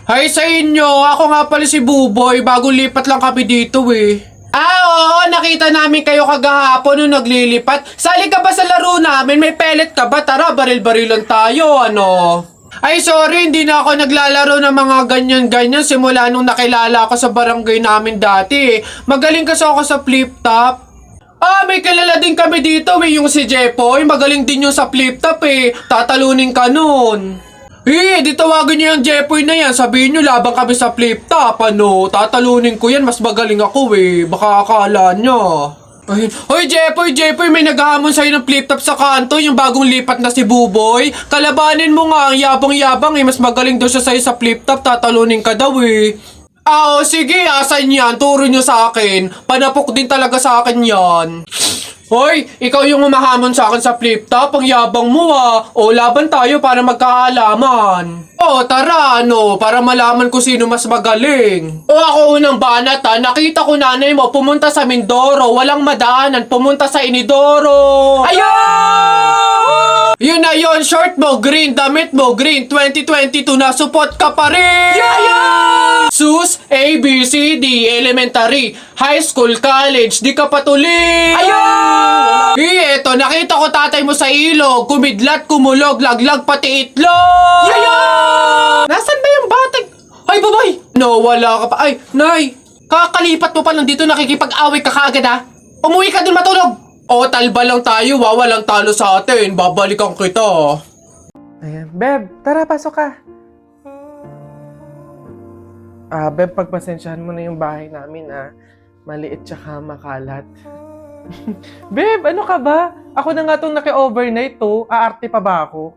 Hi sa inyo, ako nga pala si Buboy, bagong lipat lang kami dito eh. Oo, nakita namin kayo kagahapon nung naglilipat. Sali ka ba sa laro namin? May pellet ka ba? Tara, baril-barilan tayo, ano? Ay, sorry, hindi na ako naglalaro ng mga ganyan-ganyan simula nung nakilala ako sa barangay namin dati. Magaling kasi ako sa flip-top. May kilala din kami dito yung si Jepoy. Magaling din yung sa flip-top Tatalunin ka nun. Di tawagin niyo yung Jepoy na yan. Sabihin niyo labang kami sa flip-top, ano? Tatalunin ko yan, mas magaling ako Baka akala niyo. Hoy Jepoy, may naghahamon sa'yo ng flip-top sa kanto, yung bagong lipat na si Buboy. Kalabanin mo nga, ang yabang-yabang mas magaling daw siya sa'yo sa flip-top, tatalunin ka daw sige, asan yan? Turo nyo sa akin. Panapok din talaga sa akin yan. Hoy, ikaw yung humahamon sa akin sa flip-top, ang yabang mo laban tayo para magkaalaman. Tara, para malaman ko sino mas magaling. Ako unang banat nakita ko nanay mo pumunta sa Mindoro, walang madaanan, pumunta sa Inidoro. Ayun! Yun na yun, short mo, green, damit mo, green, 2022 na, support ka pa rin! Sus, A, B, C, D, elementary, high school, college, di ka patuloy! Eto, nakita ko tatay mo sa ilog, kumidlat, kumulog, laglag, pati itlog! Nasaan ba yung batag? Ay, babay! No, wala ka pa. Ay, nay! Kakalipat mo pa lang dito, nakikipag-away ka kaagad Umuwi ka dun matulog! Talba lang tayo walang talo sa atin. Babalikan kita. Ayan. Beb, tara, pasok ka. Beb, pagpasensyahan mo na yung bahay namin, maliit tsaka makalat. Beb, ano ka ba? Ako na nga itong naki-overnight Aarte pa ba ako?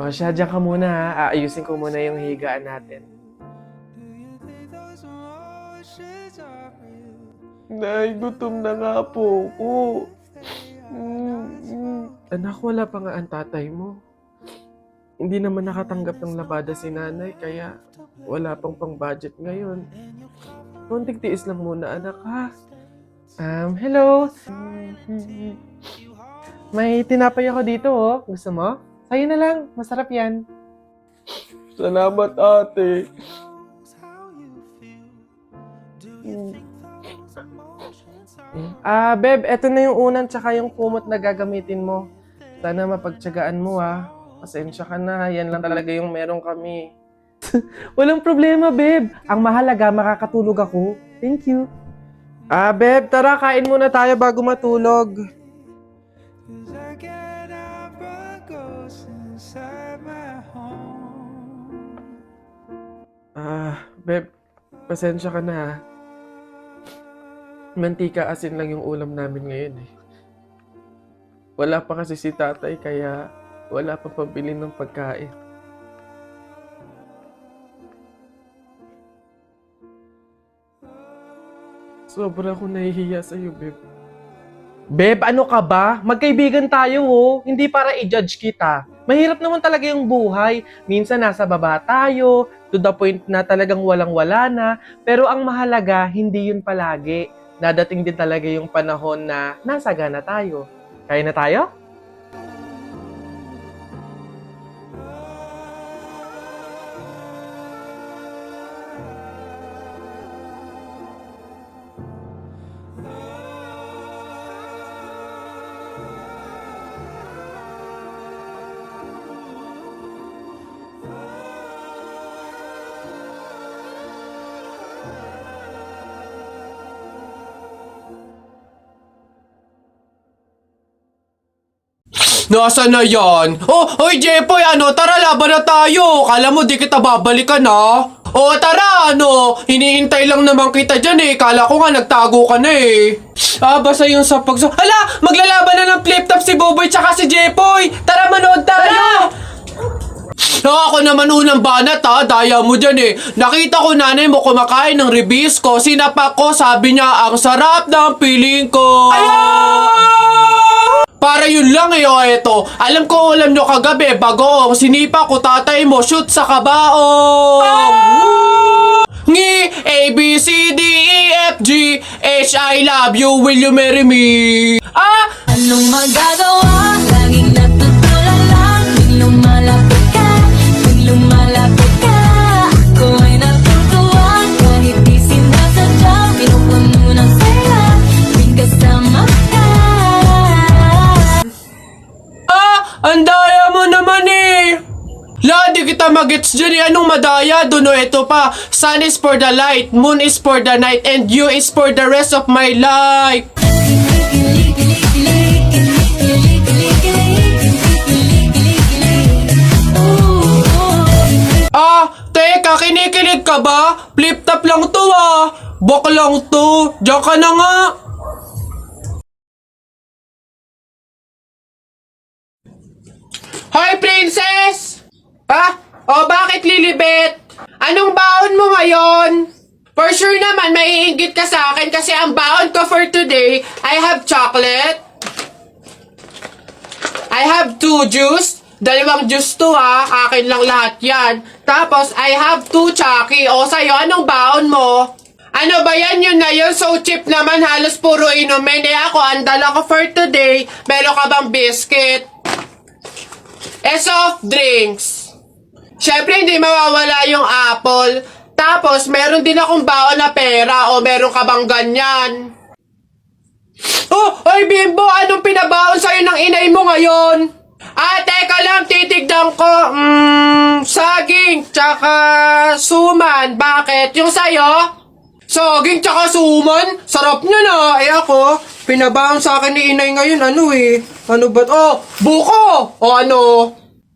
Siya, dyan ka muna Aayusin ko muna yung higaan natin. Nay, gutom na nga po ako. Anak, wala pa nga ang tatay mo. Hindi naman nakatanggap ng labada si nanay, kaya wala pang pang-budget ngayon. Konting tiis lang muna, anak, hello? May tinapay ako dito, Gusto mo? Sa'yo na lang. Masarap yan. Salamat, ate. Beb, eto na yung unan tsaka yung kumot na gagamitin mo. Sana mapagtyagaan mo, Pasensya ka na. Yan lang talaga yung meron kami. Walang problema, Beb. Ang mahalaga, makakatulog ako. Thank you. Beb, tara, kain muna tayo bago matulog. Beb, pasensya ka na, Mantika asin lang yung ulam namin ngayon Wala pa kasi si tatay, kaya wala pa pambili ng pagkain. Sobra akong nahihiya sa'yo, Beb. Beb, ano ka ba? Magkaibigan tayo, Hindi para i-judge kita. Mahirap naman talaga yung buhay. Minsan nasa baba tayo, to the point na talagang walang-wala na. Pero ang mahalaga, hindi yun palagi. Dadating din talaga yung panahon na nasagana tayo. Kaya na tayo? Nasaan na yan? Hoy Jepoy, tara laban na tayo. Kala mo di kita babalikan tara, hinihintay lang naman kita dyan Kala ko nga nagtago ka na basta yung sa Hala, maglalaban na ng flip-top si Buboy tsaka si Jepoy. Tara, manood tayo. Ako naman unang banat daya mo dyan Nakita ko nanay mo kumakain ng ribisco. Sinapak ko, sabi niya ang sarap ng piling ko. Para yun lang eto. Alam nyo kagabi, bagoong sinipa ko tatay mo, shoot sa kabaong. Ngi, A, B, C, D, E, F, G, H, I love you, will you marry me? Anong magagawa? Laging natutulala, di lumalabas. mo naman eh. La, di kita magets dyan eh. Anong madaya? Doon ito pa. Sun is for the light, moon is for the night, and you is for the rest of my life. Ah, teka, kinikilig ka ba? Flip-top lang to ah. Bok lang to. Diyan ka na nga. Hoy, princess! Ah? O, bakit Lilibet? Anong baon mo ngayon? For sure naman, maiinggit ka sa akin kasi ang baon ko for today, I have chocolate. I have 2 juice. Dalawang juice to ha. Akin lang lahat yan. Tapos, I have 2 Chucky. O, sa'yo, anong baon mo? Ano ba yan? Yun na yun. So cheap naman. Halos puro inumin. Eh ako, ang dala ko for today. Meron ka bang biscuit? Soft drinks. Syempre, hindi mawawala yung apple. Tapos, meron din akong baon na pera. O, meron ka bang ganyan? Oh, ay Bimbo, anong pinabaon sa'yo ng inay mo ngayon? Ah, teka lang, titigdan ko. Saging, tsaka suman. Bakit? Yung sa'yo? Saging, tsaka suman? Sarap nyo na. Eh ako, pinabaon sa akin ni inay ngayon, ano eh. Ano ba? Oh, buko! O ano?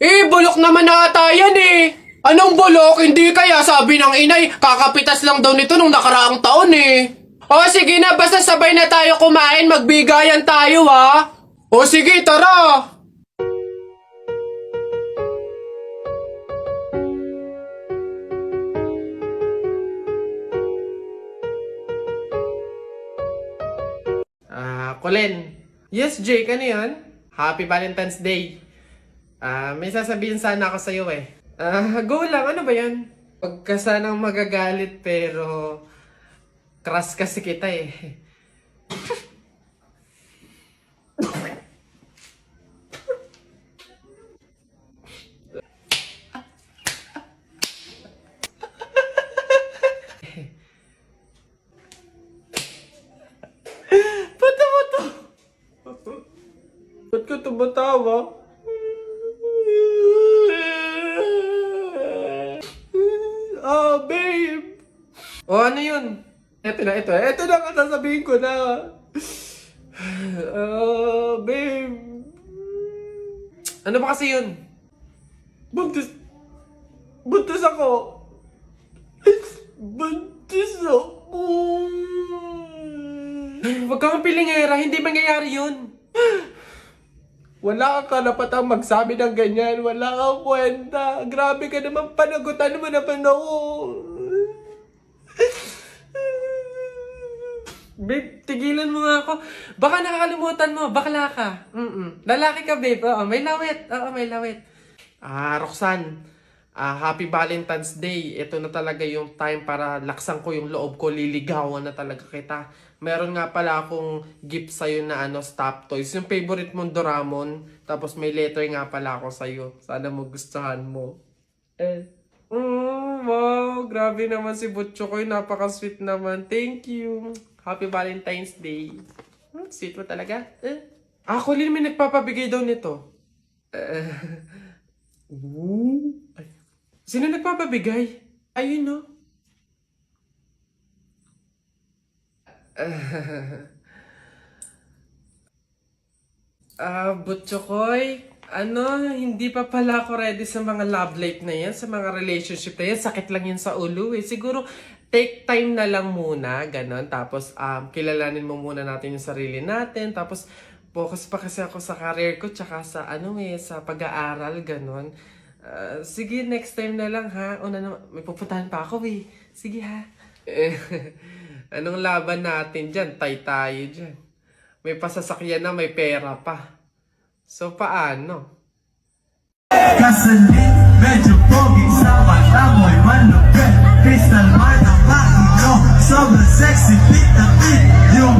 Eh, bulok naman ata yan eh. Anong bulok? Hindi kaya sabi ng inay, kakapitas lang daw nito nung nakaraang taon eh. O sige na, basta sabay na tayo kumain, magbigayan tayo ha. O sige, tara. Colin. Yes, Jake, ano yun? Happy Valentine's Day. May sasabihin sana ako sa'yo eh. Go lang, ano ba yan? Huwag ka sanang magagalit pero crush kasi kita eh. Ba't ka tumatawa? Babe! O, ano yun? Ito na ang sasabihin ko na. Babe. Ano ba kasi yun? Buntis ako. Buntis ako. Huwag kang pilingera, hindi mangyayari yun. Wala kang karapatang magsabi ng ganyan. Wala kang kwenta. Grabe ka naman, panagutan mo naman ako. Babe, tigilan mo nga ako. Baka nakakalimutan mo. Bakla ka. Lalaki ka, babe. Oo, may lawit. Roxanne. Happy Valentine's Day. Ito na talaga yung time para laksan ko yung loob ko. Liligawan na talaga kita. Meron nga pala akong gift sa'yo na stop toys. Yung favorite mong Doraemon. Tapos may letter nga pala ako sa'yo. Sana magustuhan mo. Wow, grabe naman si Butcho ko. Napaka-sweet naman. Thank you. Happy Valentine's Day. Sweet mo talaga. Colin, may nagpapabigay daw nito. Ay. Sino nagpapabigay? Ayun no. Butchokoy, hindi pa pala ako ready sa mga love life na yan, sa mga relationship na yan. Sakit lang yan sa ulo eh. Siguro, take time na lang muna, ganon. Tapos, kilalanin mo muna natin yung sarili natin. Tapos, focus pa kasi ako sa career ko, tsaka sa, sa pag-aaral, ganon. Sige, next time na lang ha. May pupuntahan pa ako eh. Sige ha. Anong laban natin dyan? Tayo dyan. May pasasakyan na, may pera pa. So, paano? Kasalit, medyo pogi sa mata mo'y malupit. Crystal heart ang makino, sobrang sexy, fit na fit yung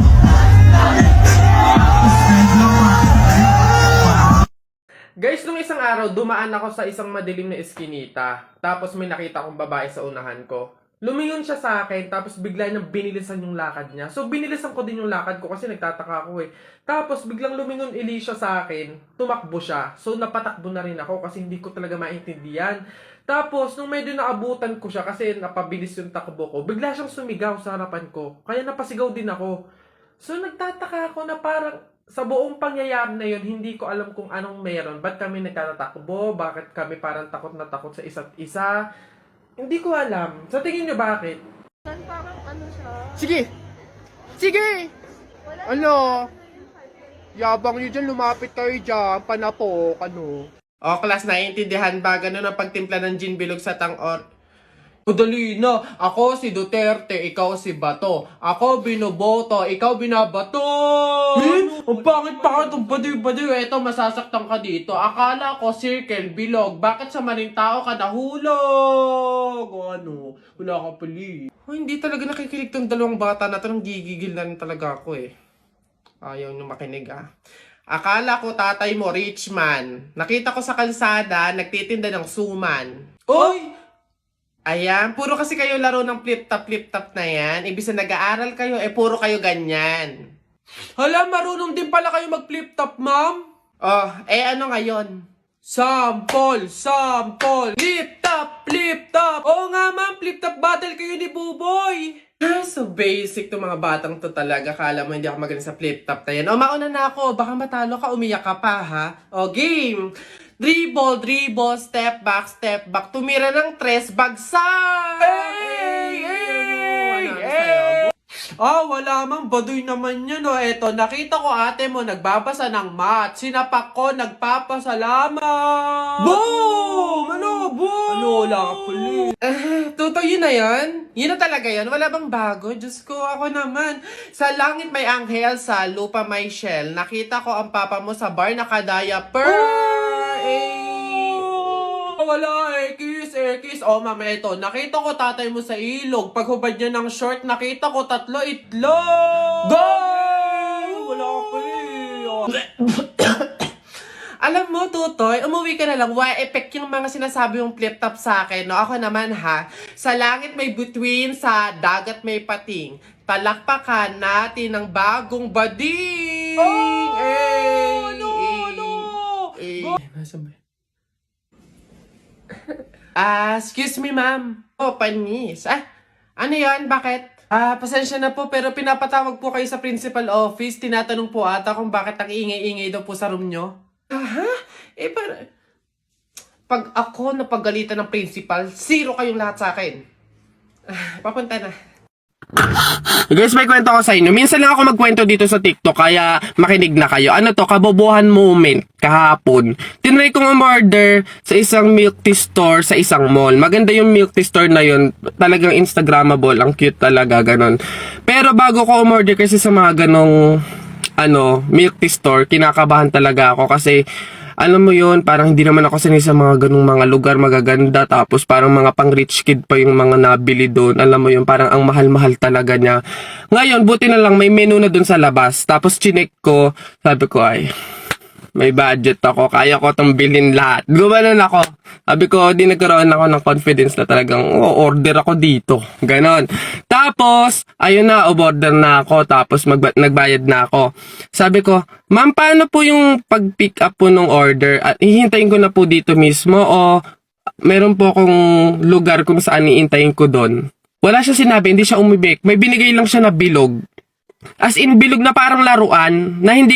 Guys, nung isang araw, dumaan ako sa isang madilim na eskinita. Tapos may nakita akong babae sa unahan ko. Lumingon siya sa akin, tapos bigla niyang binilisan yung lakad niya. So, binilisan ko din yung lakad ko kasi nagtataka ako eh. Tapos, biglang lumingon uli siya sa akin, tumakbo siya. So, napatakbo na rin ako kasi hindi ko talaga maintindihan. Tapos, nung medyo naabutan ko siya kasi napabilis yung takbo ko, bigla siyang sumigaw sa harapan ko. Kaya napasigaw din ako. So, nagtataka ako na parang sa buong pangyayari na yun, hindi ko alam kung anong meron. Ba't kami nagtatakbo? Bakit kami parang takot na takot sa isa't isa? Hindi ko alam. Sa tingin nyo bakit? Parang ano siya. Sige! Sige! Ano? Yabang nyo dyan, lumapit kayo dyan. Panapok, ano? O, class, naiintindihan ba? Ganun ang pagtimpla ng gin bilog sa tang-or. Madali na. Ako si Duterte, ikaw si Bato. Ako binoboto, ikaw binabato. Ang pangit-pangit, ang baduy-baduy. Eto, masasaktan ka dito. Akala ko circle, bilog. Bakit sa maling tao ka nahulog? O ano? Wala ka pali. Oh, hindi talaga nakikinig tong dalawang bata na to. Nang gigigil na rin talaga ako eh. Ayaw nyo makinig ah. Akala ko tatay mo rich man. Nakita ko sa kalsada, nagtitinda ng suman. Oy! Ayan, puro kasi kayo laro ng flip-top na yan. Ibig na nag-aaral kayo, puro kayo ganyan. Hala, marunong din pala kayo mag-flip-top, ma'am? Oh, ano ngayon? Sample! Flip-top! Oo nga, ma'am, flip-top battle kayo ni Buboy! So basic to mga batang to talaga. Kala mo hindi ako magaling sa flip-top na yan. O, mauna na ako. Baka matalo ka, umiyak ka pa, ha? O, game! Dribble, step back, tumira ng tres, bagsak! Wala mang baduy naman yun, oh. Eto, nakita ko ate mo nagbabasa ng math. Sinapak ko, nagpapasalamat! Boom! Boom? Ano, wala ka puli. Totoo yun na yan? Yun na talaga yan? Wala bang bago? Diyos ko, ako naman. Sa langit may anghel, sa lupa may shell. Nakita ko ang papa mo sa bar naka-diaper. Wala kiss. Oh, mama, ito. Nakita ko tatay mo sa ilog. Paghubad niya ng short, nakita ko 3 itlog. Go! Wala ka pa Alam mo, Tutoy, umuwi ka na lang. Why effect yung mga sinasabi yung flip-top sa akin, no? Ako naman, ha? Sa langit may bituin, sa dagat may pating. Talakpakan natin ng bagong bading! No! Nasaan ba? Excuse me, ma'am. Oh, panis. Ano yan? Bakit? Pasensya na po, pero pinapatawag po kayo sa principal office. Tinatanong po ata kung bakit ang ingay-ingay daw po sa room nyo. Pag ako napagalitan ng principal, 0 kayong lahat sa akin. Papunta na. Guys, may kwento ko sa inyo. Minsan lang ako magkwento dito sa TikTok, kaya makinig na kayo. Ano to, kabobohan moment kahapon. Tinry kong umorder sa isang milk tea store sa isang mall. Maganda yung milk tea store na yun. Talagang Instagrammable. Ang cute talaga, ganon. Pero bago ko umorder kasi sa mga ganong milk tea store, kinakabahan talaga ako kasi alam mo yun, parang hindi naman ako sanay sa mga ganung mga lugar magaganda, tapos parang mga pang rich kid pa yung mga nabili doon. Alam mo yun, parang ang mahal-mahal talaga niya. Ngayon, buti na lang may menu na doon sa labas. Tapos chinek ko, sabi ko ay, may budget ako, kaya ko itong bilhin lahat. Gumanon ako. Sabi ko, di nagkaroon ako ng confidence na talagang order ako dito. Ganon. Tapos, ayun na, order na ako. Tapos, nagbayad na ako. Sabi ko, ma'am, paano po yung pag-pick up po ng order? At hihintayin ko na po dito mismo o meron po akong lugar kung saan iintayin ko doon? Wala siya sinabi, hindi siya umibik. May binigay lang siya na bilog. As in, bilog na parang laruan na hindi